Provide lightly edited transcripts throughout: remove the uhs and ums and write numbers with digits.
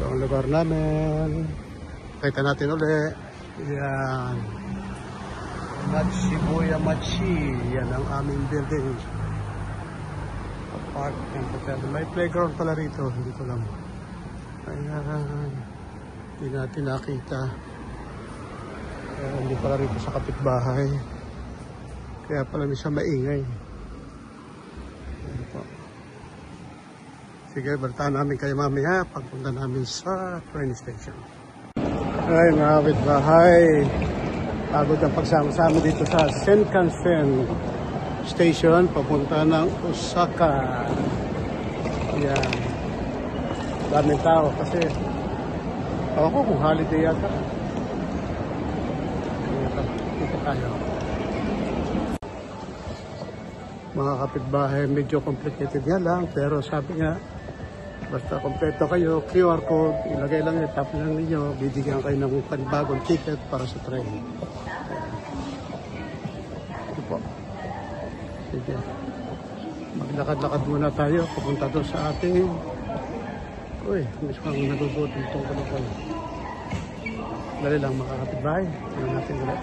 Ito ang lugar namin. Kita natin ulit. Yan. Shibuya Machi. Yan ang aming building. Park and hotel. May playground pala rito. Hindi ko lang. Ayan. Hindi natin nakita. Hindi pala rito sa kapitbahay. Kaya pala may siya maingay. Sige, balitaan namin kayo mamaya pagpunta namin sa train station. Ay, mga kapitbahay. Pagod ang pagsama-sama dito sa Shinkansen Station, papunta ng Osaka. Yan. Daming tao kasi ako kung holiday yata. Dito tayo. Mga kapitbahay, medyo complicated nga lang, pero sabi nga, basta kompleto kayo, QR code, ilagay lang, itap lang ninyo, bibigyan kayo ng panibagong ticket para sa train. Ito po. Sige. Maglakad-lakad muna tayo, pupunta doon sa ating... Uy, mismo ang nagugutom itong kalakal. Dali lang mga kapitbahay. Tignan natin ulit.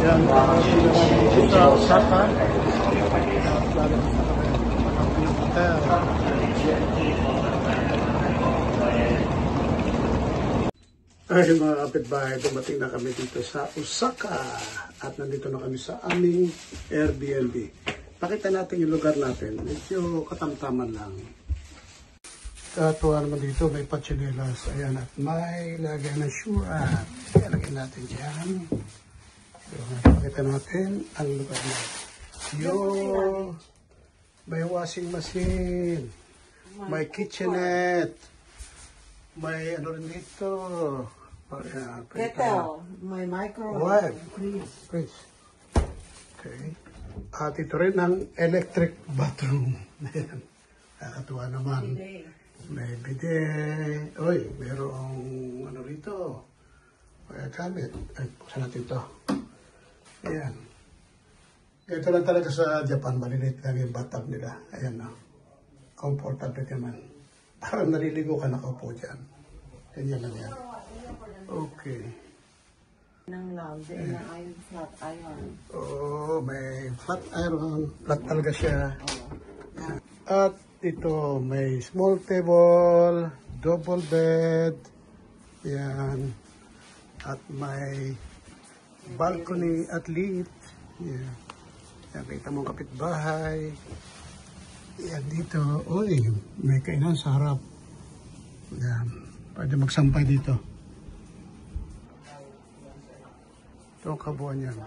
Yan, sa Osaka. Ay mga kapitbahay, dumating na kami dito sa Osaka at nandito na kami sa aming Airbnb. Pakita natin yung lugar natin, medyo katamtaman lang. Katuwa naman dito, may pachinelas, ayan, at may lagay na shoe at ilagay natin dyan. So, pakita natin ang lugar natin. May washing machine, may kitchenette, may ano rin dito. Kettle, may microwave. Please. Okay. At ito rin ang electric bathroom. Ayan. Nakakatuwa naman. May bidet. Uy, mayroong ano rito. May gamit. Ay, buksan natin ito. Ayan. Ito lang talaga sa Japan, malilit lang yung bathtub nila. Ayan na. Comfortable naman. Parang naliligo ka nakaupo dyan. Ganyan lang yan. Okay. Nang laundry na iron, flat iron. Oh, may flat iron. Flat talaga siya. At ito, may small table, double bed. Yan. At may balcony at lit. Yan. Yan, kita mong kapitbahay. Yan dito. Uy, may kainan sa harap. Yan. Pwede magsampay dito. Ito ang kabuuan yan.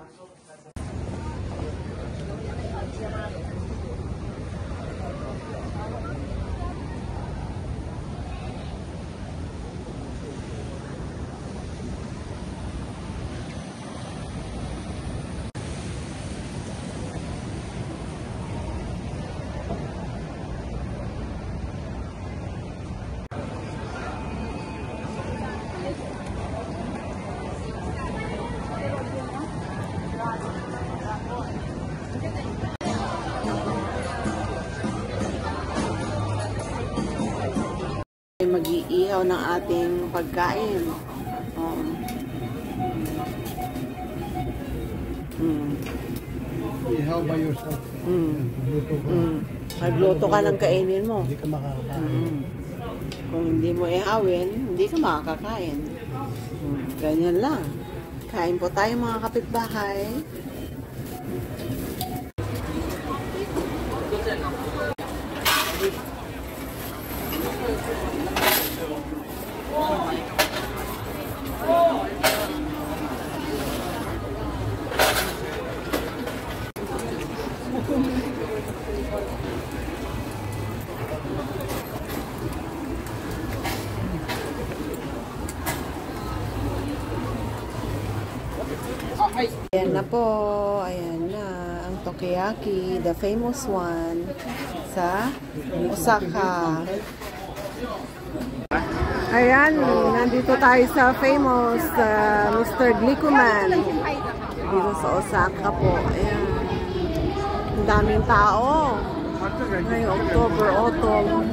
Mag-iihaw ng ating pagkain. Ihaw by yourself. Magluto ka ng kainin mo. Hindi ka makakakain. Kung hindi mo ihawin, hindi ka makakakain. Ganyan lang. Kain po tayo mga kapitbahay. Ayan na po, ayan na ang Tokiyaki, the famous one sa Osaka. Ayan, nandito tayo sa famous Mr. Glicoman dito sa Osaka po. Ayan, ang daming tao ngayong October, autumn.